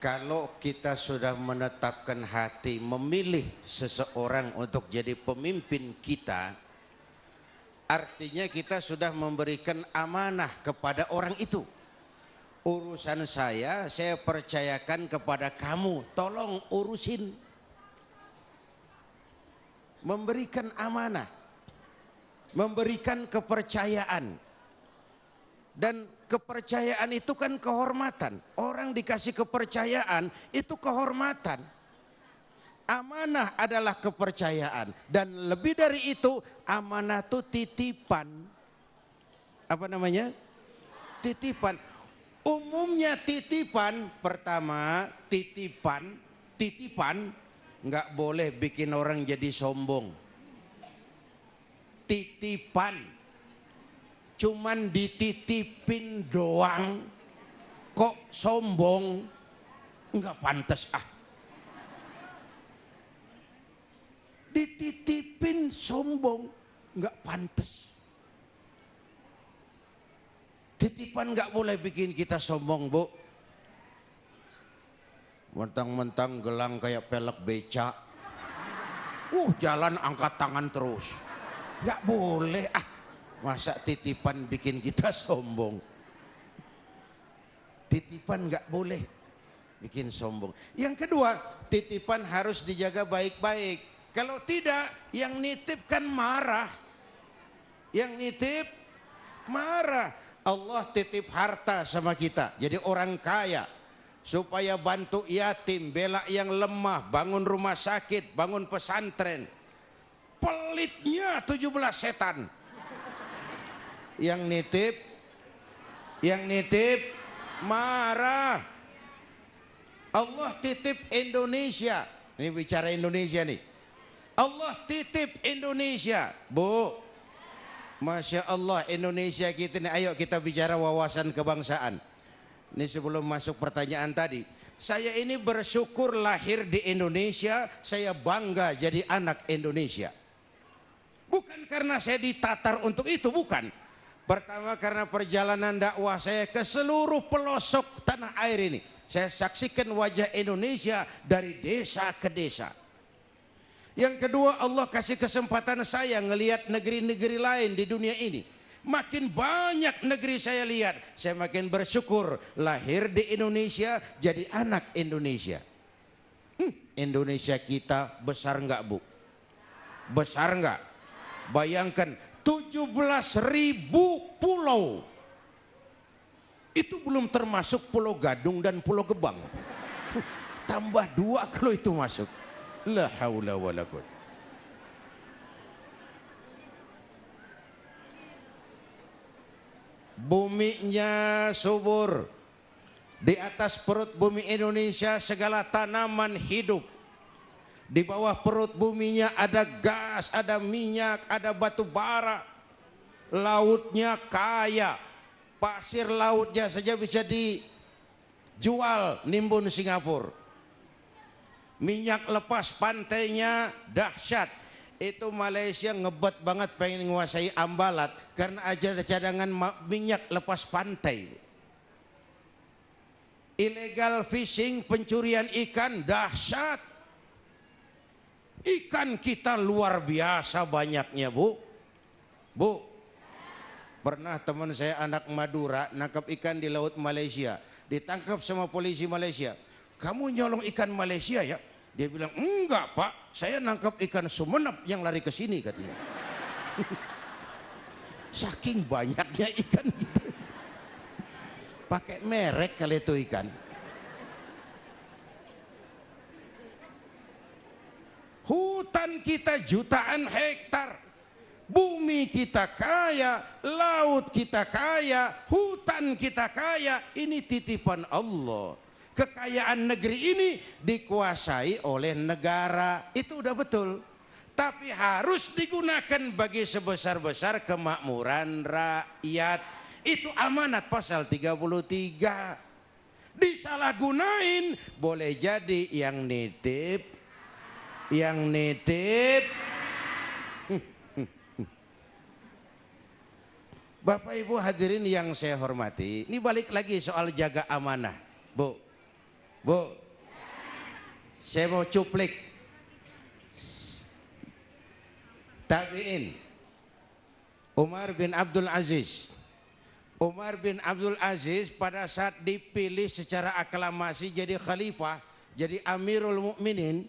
Kalau kita sudah menetapkan hati memilih seseorang untuk jadi pemimpin kita, artinya kita sudah memberikan amanah kepada orang itu. Urusan saya percayakan kepada kamu, tolong urusin. Memberikan amanah, memberikan kepercayaan. Dan kepercayaan itu kan kehormatan. Orang dikasih kepercayaan itu kehormatan. Amanah adalah kepercayaan. Dan lebih dari itu, amanah itu titipan. Apa namanya? Titipan. Umumnya titipan, pertama titipan nggak boleh bikin orang jadi sombong. Titipan cuman dititipin doang kok sombong, nggak pantas ah. Dititipin sombong nggak pantas. Titipan nggak boleh bikin kita sombong, Bu. Mentang-mentang gelang kayak pelek beca, jalan angkat tangan terus, nggak boleh ah. Masa titipan bikin kita sombong? Titipan nggak boleh bikin sombong. Yang kedua, titipan harus dijaga baik-baik. Kalau tidak, yang nitip kan marah. Yang nitip marah. Allah titip harta sama kita, jadi orang kaya, supaya bantu yatim, bela yang lemah, bangun rumah sakit, bangun pesantren. Pelitnya 17 setan. Yang nitip marah. Allah titip Indonesia. Ini bicara Indonesia nih. Allah titip Indonesia, Bu. Masya Allah, Indonesia kita nih. Ayo kita bicara wawasan kebangsaan. Ini sebelum masuk pertanyaan tadi, saya ini bersyukur lahir di Indonesia. Saya bangga jadi anak Indonesia. Bukan karena saya ditatar untuk itu, bukan. Pertama karena perjalanan dakwah saya ke seluruh pelosok tanah air ini. Saya saksikan wajah Indonesia dari desa ke desa. Yang kedua, Allah kasih kesempatan saya ngelihat negeri-negeri lain di dunia ini. Makin banyak negeri saya lihat, saya makin bersyukur lahir di Indonesia, jadi anak Indonesia. Indonesia kita besar nggak, Bu? Besar nggak? Bayangkan 17.000 pulau. Itu belum termasuk Pulau Gadung dan Pulau Gebang. Tambah 2 kalau itu masuk. La haula wala quwwata. Buminya subur. Di atas perut bumi Indonesia segala tanaman hidup. Di bawah perut buminya ada gas, ada minyak, ada batu bara. Lautnya kaya. Pasir lautnya saja bisa dijual nimbun Singapura. Minyak lepas pantainya dahsyat. Itu Malaysia ngebet banget pengen menguasai Ambalat karena ada cadangan minyak lepas pantai. Illegal fishing, pencurian ikan dahsyat. Ikan kita luar biasa banyaknya, Bu. Bu, pernah teman saya anak Madura nangkap ikan di laut Malaysia. Ditangkap sama polisi Malaysia. Kamu nyolong ikan Malaysia ya? Dia bilang, enggak Pak, saya nangkap ikan Sumenep yang lari ke sini katanya. Saking banyaknya ikan gitu. Pakai merek kali itu ikan. Hutan kita jutaan hektar, bumi kita kaya, laut kita kaya, hutan kita kaya. Ini titipan Allah. Kekayaan negeri ini dikuasai oleh negara, itu udah betul. Tapi harus digunakan bagi sebesar-besar kemakmuran rakyat. Itu amanat pasal 33. Disalahgunain boleh jadi yang nitip. Bapak Ibu hadirin yang saya hormati, ini balik lagi soal jaga amanah, Bu. Bu, saya mau cuplik. Tabi'in Umar bin Abdul Aziz. Umar bin Abdul Aziz pada saat dipilih secara aklamasi jadi khalifah, jadi Amirul Mukminin,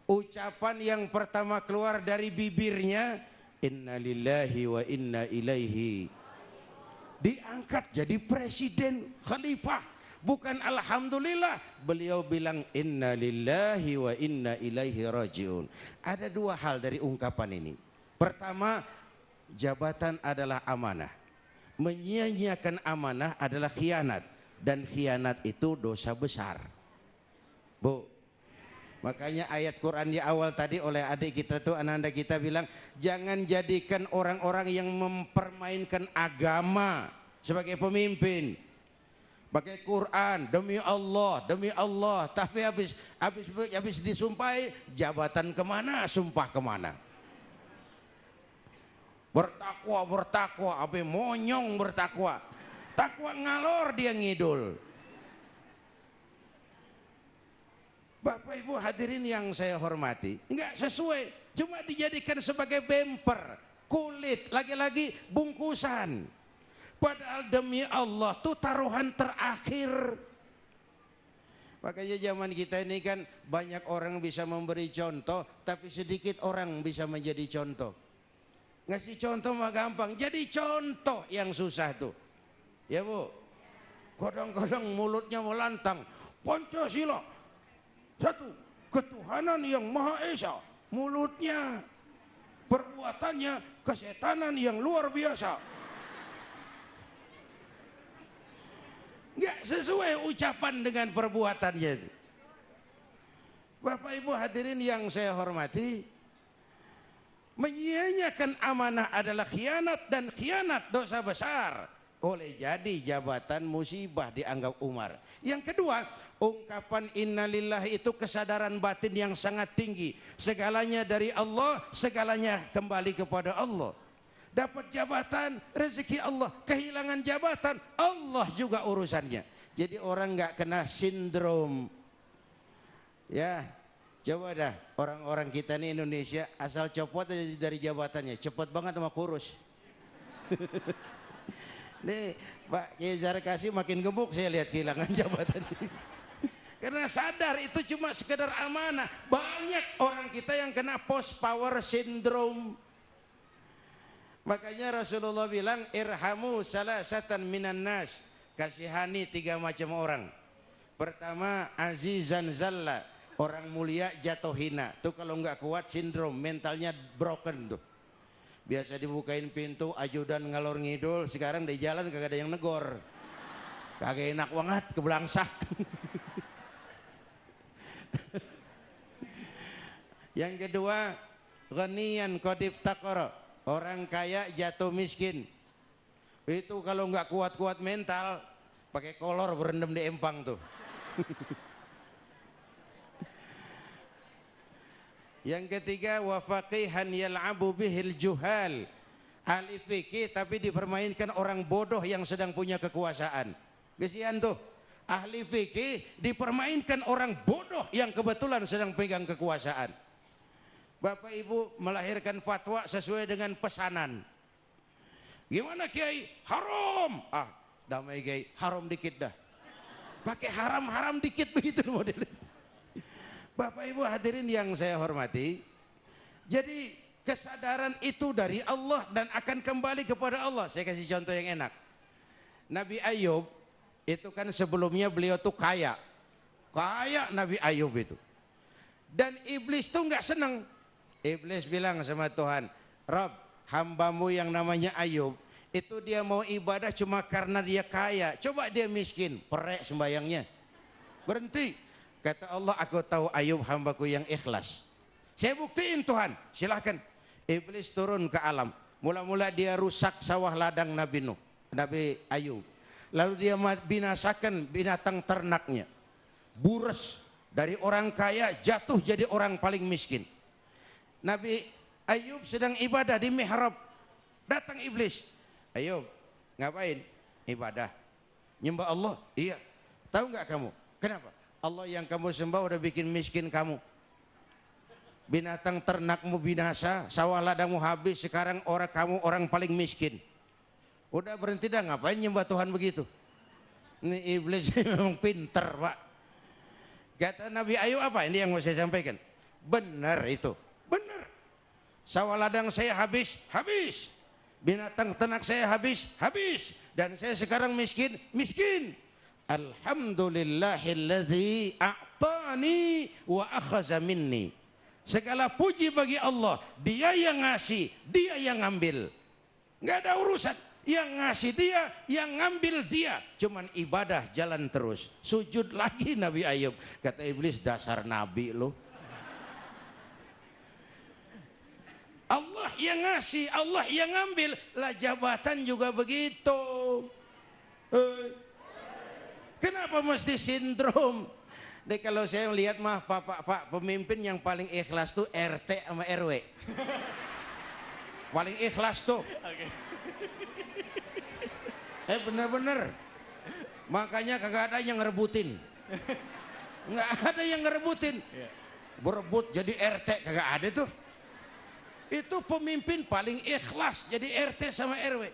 ucapan yang pertama keluar dari bibirnya, inna lillahi wa inna ilaihi. Diangkat jadi presiden khalifah, bukan alhamdulillah. Beliau bilang inna lillahi wa inna ilaihi rajiun. Ada dua hal dari ungkapan ini. Pertama, jabatan adalah amanah. Menyia-nyiakan amanah adalah khianat, dan khianat itu dosa besar. Bu, makanya ayat Quran di awal tadi oleh adik kita tuh, ananda kita bilang, jangan jadikan orang-orang yang mempermainkan agama sebagai pemimpin. Pakai Quran demi Allah, tapi habis disumpahi jabatan kemana, sumpah kemana. Bertakwa, abe monyong bertakwa. Takwa ngalor dia ngidul. Bapak Ibu hadirin yang saya hormati, enggak sesuai, cuma dijadikan sebagai bemper, kulit, lagi-lagi bungkusan. Padahal demi Allah tuh taruhan terakhir. Makanya zaman kita ini kan banyak orang bisa memberi contoh, tapi sedikit orang bisa menjadi contoh. Ngasih contoh mah gampang, jadi contoh yang susah tuh. Ya Bu, kadang-kadang mulutnya melantang, Pancasila satu, ketuhanan yang Maha Esa. Mulutnya, perbuatannya kesetanan yang luar biasa. Nggak sesuai ucapan dengan perbuatannya itu. Bapak Ibu hadirin yang saya hormati, menyia-nyiakan amanah adalah khianat, dan khianat dosa besar. Oleh jadi jabatan musibah dianggap Umar. Yang kedua, ungkapan innalillahi itu kesadaran batin yang sangat tinggi. Segalanya dari Allah, segalanya kembali kepada Allah. Dapat jabatan, rezeki Allah. Kehilangan jabatan, Allah juga urusannya. Jadi orang nggak kena sindrom. Ya, coba dah orang-orang kita nih Indonesia asal copot aja dari jabatannya, cepet banget sama kurus. Nih Pak Kiai Zarkasi makin gemuk saya lihat kehilangan jabatan. Karena sadar itu cuma sekedar amanah. Banyak orang kita yang kena post power syndrome. Makanya Rasulullah bilang irhamu salasatan minan nas, kasihani 3 macam orang. Pertama, azizan zalla, orang mulia jatuh hina. Tuh kalau nggak kuat sindrom, mentalnya broken tuh. Biasa dibukain pintu, ajudan ngalor ngidul, sekarang di jalan kagak ada yang negor. Kagak enak banget, kebelangsak. Yang kedua, ghaniyan qadif taqara, orang kaya jatuh miskin. Itu kalau nggak kuat-kuat mental, pakai kolor berendam di empang tuh. Yang ketiga, wa faqihan yal'abu bihil juhal, ahli fikih tapi dipermainkan orang bodoh yang sedang punya kekuasaan. Kesian tuh, ahli fikih dipermainkan orang bodoh yang kebetulan sedang pegang kekuasaan. Bapak Ibu melahirkan fatwa sesuai dengan pesanan. Gimana Kiai? Haram. Ah, damai Kiai, haram dikit dah. Pakai haram-haram dikit begitu modelnya. Bapak Ibu hadirin yang saya hormati, jadi kesadaran itu dari Allah dan akan kembali kepada Allah. Saya kasih contoh yang enak. Nabi Ayub itu kan sebelumnya beliau tuh kaya Nabi Ayub itu. Dan iblis tuh nggak seneng. Iblis bilang sama Tuhan, Rob, hambamu yang namanya Ayub itu dia mau ibadah cuma karena dia kaya. Coba dia miskin, perek sembayangnya, berhenti. Kata Allah, aku tahu Ayub hambaku yang ikhlas. Saya buktiin Tuhan, silahkan. Iblis turun ke alam. Mula-mula dia rusak sawah ladang Nabi Nuh, Nabi Ayub. Lalu dia binasakan binatang ternaknya. Buras dari orang kaya jatuh jadi orang paling miskin. Nabi Ayub sedang ibadah di mihrab. Datang iblis. Ayub, ngapain? Ibadah. Nyembah Allah? Iya. Tahu nggak kamu? Kenapa? Allah yang kamu sembah udah bikin miskin kamu. Binatang ternakmu binasa, sawah ladangmu habis, sekarang kamu orang paling miskin. Udah berhenti dah, ngapain nyembah Tuhan begitu? Ini iblis memang pinter, Pak. Kata Nabi Ayub apa ini yang mau saya sampaikan? Benar itu, benar. Sawah ladang saya habis, habis. Binatang ternak saya habis, habis. Dan saya sekarang miskin, miskin. Alhamdulillahilladzi a'tani wa akhaza minni. Segala puji bagi Allah, dia yang ngasih, dia yang ngambil. Nggak ada urusan, yang ngasih dia, yang ngambil dia. Cuman ibadah jalan terus. Sujud lagi Nabi Ayub. Kata iblis, dasar nabi lo. Allah yang ngasih, Allah yang ngambil. Lah jabatan juga begitu. Kenapa mesti sindrom? Dek, kalau saya melihat mah pak pemimpin yang paling ikhlas tuh RT sama RW. Paling ikhlas tuh. Bener-bener. Makanya kagak ada yang ngerebutin. Nggak ada yang ngerebutin. Berebut jadi RT kagak ada tuh. Itu pemimpin paling ikhlas jadi RT sama RW.